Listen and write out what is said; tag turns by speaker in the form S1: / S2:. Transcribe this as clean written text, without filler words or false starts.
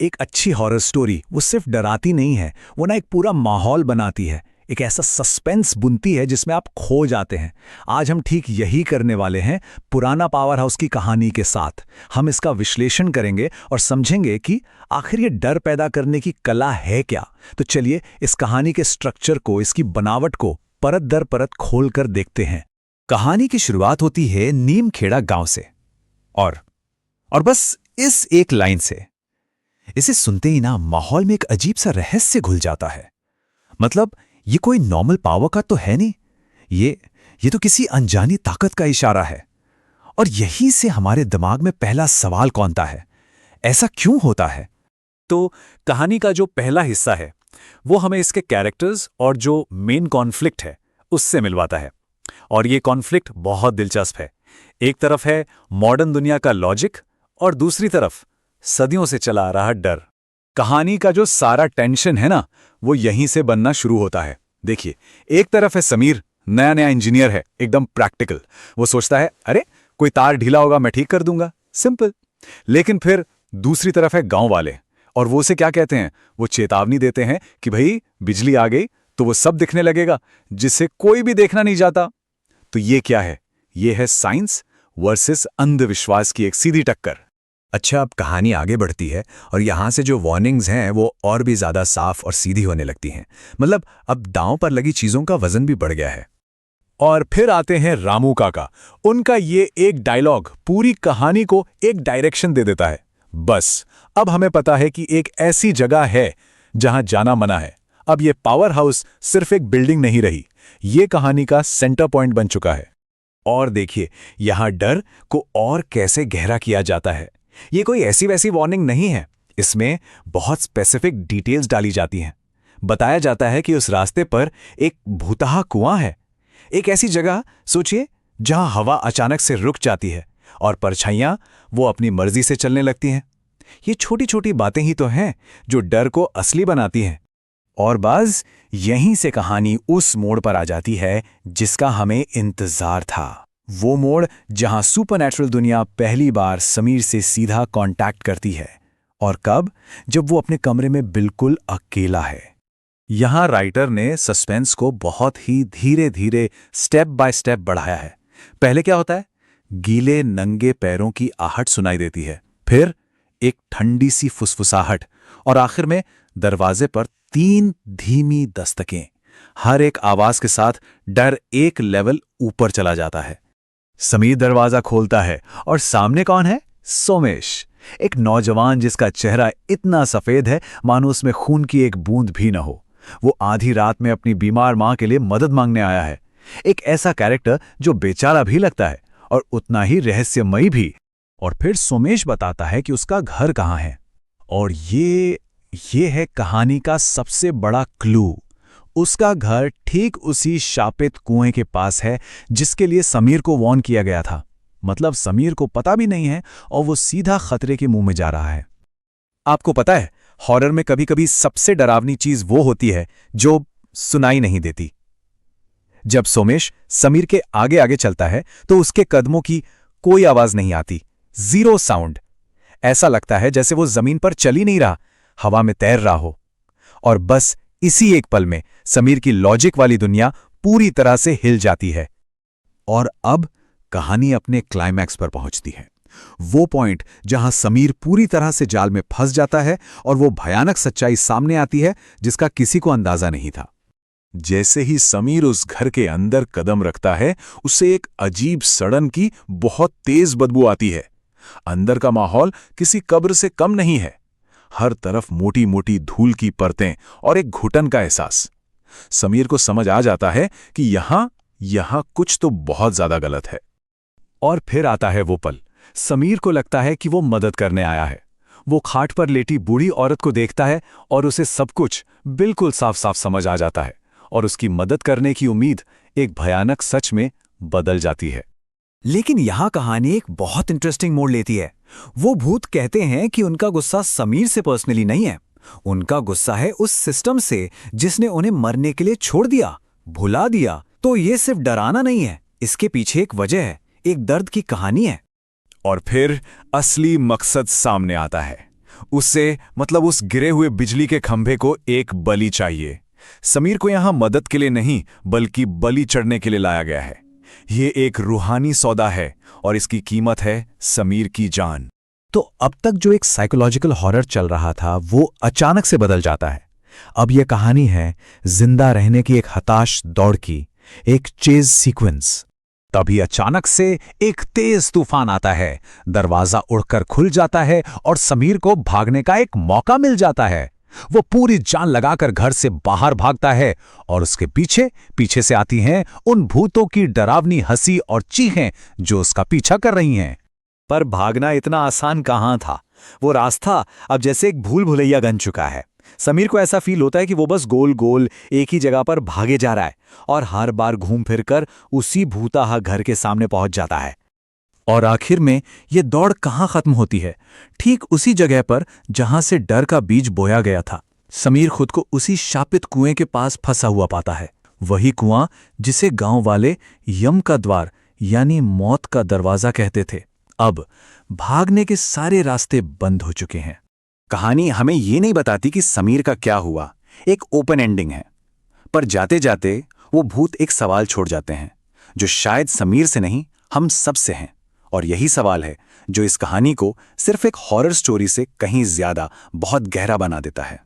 S1: एक अच्छी horror story वो सिर्फ डराती नहीं है, वो ना एक पूरा माहौल बनाती है, एक ऐसा सस्पेंस बुनती है जिसमें आप खो जाते हैं। आज हम ठीक यही करने वाले हैं पुराना पावर हाउस की कहानी के साथ। हम इसका विश्लेषण करेंगे और समझेंगे कि आखिर ये डर पैदा करने की कला है क्या। तो चलिए इस कहानी के स्ट्रक्चर को, इसकी बनावट को परत दर परत खोल कर देखते हैं।
S2: कहानी की शुरुआत होती है नीमखेड़ा गांव से और बस इस एक लाइन से। इसे सुनते ही ना माहौल में एक अजीब सा रहस्य घुल जाता है। मतलब ये कोई नॉर्मल पावर का तो है नहीं, ये तो किसी अनजानी ताकत का इशारा है। और यहीं से हमारे दिमाग में पहला सवाल कौनता है, ऐसा क्यों होता है।
S3: तो कहानी का जो पहला हिस्सा है वो हमें इसके कैरेक्टर्स और जो मेन कॉन्फ्लिक्ट है उससे मिलवाता है। और ये कॉन्फ्लिक्ट बहुत दिलचस्प है। एक तरफ है मॉडर्न दुनिया का लॉजिक और दूसरी तरफ सदियों से चला आ रहा डर। कहानी का जो सारा टेंशन है ना, वो यहीं से बनना शुरू होता है। देखिए, एक तरफ है समीर, नया नया इंजीनियर है, एकदम प्रैक्टिकल। वो सोचता है अरे कोई तार ढीला होगा मैं ठीक कर दूंगा, सिंपल। लेकिन फिर दूसरी तरफ है गांव वाले, और वो से क्या कहते हैं, वो चेतावनी देते हैं कि भाई बिजली आ गई तो वो सब दिखने लगेगा जिससे कोई भी देखना नहीं जाता। तो ये क्या है, ये है साइंस वर्सेस अंधविश्वास की एक सीधी टक्कर।
S2: अच्छा, अब कहानी आगे बढ़ती है और यहां से जो वार्निंग्स हैं वो और भी ज्यादा साफ और सीधी होने लगती हैं। मतलब अब दांव पर लगी चीजों का वजन भी बढ़ गया है।
S3: और फिर आते हैं रामू काका। उनका ये एक डायलॉग पूरी कहानी को एक डायरेक्शन दे देता है। बस अब हमें पता है कि एक ऐसी जगह है जहां जाना मना है। अब ये पावर हाउस सिर्फ एक बिल्डिंग नहीं रही, ये कहानी का सेंटर पॉइंट बन चुका है।
S2: और देखिए यहां डर को और कैसे गहरा किया जाता है। ये कोई ऐसी वैसी वार्निंग नहीं है, इसमें बहुत स्पेसिफिक डिटेल्स डाली जाती हैं। बताया जाता है कि उस रास्ते पर एक भूतहा कुआं है, एक ऐसी जगह सोचिए जहां हवा अचानक से रुक जाती है और परछाइयां वो अपनी मर्जी से चलने लगती हैं। ये छोटी छोटी बातें ही तो हैं जो डर को असली बनाती हैं। और बाज यहीं से कहानी उस मोड़ पर आ जाती है जिसका हमें इंतजार था। वो मोड़ जहां सुपरनैचुरल दुनिया पहली बार समीर से सीधा कांटेक्ट करती है। और कब? जब वो अपने कमरे में बिल्कुल अकेला है।
S3: यहां राइटर ने सस्पेंस को बहुत ही धीरे धीरे स्टेप बाय स्टेप बढ़ाया है। पहले क्या होता है, गीले नंगे पैरों की आहट सुनाई देती है, फिर एक ठंडी सी फुसफुसाहट, और आखिर में दरवाजे पर 3 धीमी दस्तकें। हर एक आवाज के साथ डर एक लेवल ऊपर चला जाता है।
S1: समीर दरवाजा खोलता है और सामने कौन है? सोमेश, एक नौजवान जिसका चेहरा इतना सफेद है मानो उसमें खून की एक बूंद भी न हो। वो आधी रात में अपनी बीमार मां के लिए मदद मांगने आया है। एक ऐसा कैरेक्टर जो बेचारा भी लगता है और उतना ही रहस्यमयी भी। और फिर सोमेश बताता है कि उसका घर कहाँ है। और ये है कहानी का सबसे बड़ा क्लू। उसका घर ठीक उसी शापित कुएं के पास है जिसके लिए समीर को वार्न किया गया था। मतलब समीर को पता भी नहीं है और वो सीधा खतरे के मुंह में जा रहा है।
S2: आपको पता है, हॉरर में कभी कभी सबसे डरावनी चीज वो होती है जो सुनाई नहीं देती। जब सोमेश समीर के आगे आगे चलता है तो उसके कदमों की कोई आवाज नहीं आती, जीरो साउंड। ऐसा लगता है जैसे वो जमीन पर चल ही नहीं रहा, हवा में तैर रहा हो। और बस इसी एक पल में समीर की लॉजिक वाली दुनिया पूरी तरह से हिल जाती है।
S1: और अब कहानी अपने क्लाइमैक्स पर पहुंचती है। वो पॉइंट जहां समीर पूरी तरह से जाल में फंस जाता है और वो भयानक सच्चाई सामने आती है जिसका किसी को अंदाजा नहीं था।
S3: जैसे ही समीर उस घर के अंदर कदम रखता है, उसे एक अजीब सड़न की बहुत तेज बदबू आती है। अंदर का माहौल किसी कब्र से कम नहीं है। हर तरफ मोटी मोटी धूल की परतें और एक घुटन का एहसास। समीर को समझ आ जाता है कि यहां कुछ तो बहुत ज्यादा गलत है।
S1: और फिर आता है वो पल। समीर को लगता है कि वो मदद करने आया है। वो खाट पर लेटी बूढ़ी औरत को देखता है और उसे सब कुछ बिल्कुल साफ साफ समझ आ जाता है, और उसकी मदद करने की उम्मीद एक भयानक सच में बदल जाती है।
S2: लेकिन यहां कहानी एक बहुत इंटरेस्टिंग मोड़ लेती है। वो भूत कहते हैं कि उनका गुस्सा समीर से पर्सनली नहीं है, उनका गुस्सा है उस सिस्टम से जिसने उन्हें मरने के लिए छोड़ दिया, भुला दिया। तो ये सिर्फ डराना नहीं है, इसके पीछे एक वजह है, एक दर्द की कहानी है।
S3: और फिर असली मकसद सामने आता है।
S2: उसे मतलब उस गिरे हुए बिजली के खंभे को एक बलि चाहिए। समीर को यहां मदद के लिए नहीं बल्कि बलि चढ़ने के लिए लाया गया है। ये एक रूहानी सौदा है और इसकी कीमत है समीर की जान।
S1: तो अब तक जो एक साइकोलॉजिकल हॉरर चल रहा था वो अचानक से बदल जाता है। अब यह कहानी है जिंदा रहने की एक हताश दौड़ की, एक चेज सीक्वेंस। तभी अचानक से एक तेज तूफान आता है, दरवाजा उड़कर खुल जाता है और समीर को भागने का एक मौका मिल जाता है। वो पूरी जान लगाकर घर से बाहर भागता है और उसके पीछे पीछे से आती हैं उन भूतों की डरावनी हंसी और चीखें जो उसका पीछा कर रही हैं।
S3: पर भागना इतना आसान कहाँ था। वो रास्ता अब जैसे एक भूल भुलैया बन चुका है। समीर को ऐसा फील होता है कि वो बस गोल गोल एक ही जगह पर भागे जा रहा है और हर बार घूम फिर कर उसी भूताहा घर के सामने पहुंच जाता है। और आखिर में ये दौड़ कहाँ खत्म होती है? ठीक उसी जगह पर जहां से डर का बीज बोया गया था। समीर खुद को उसी शापित कुएं के पास फंसा हुआ पाता है। वही कुआं जिसे गांव वाले यम का द्वार यानी मौत का दरवाजा कहते थे। अब भागने के सारे रास्ते बंद हो चुके हैं।
S2: कहानी हमें ये नहीं बताती कि समीर का क्या हुआ, एक ओपन एंडिंग है। पर जाते जाते वो भूत एक सवाल छोड़ जाते हैं जो शायद समीर से नहीं हम सब से हैं। और यही सवाल है जो इस कहानी को सिर्फ एक हॉरर स्टोरी से कहीं ज्यादा बहुत गहरा बना देता है।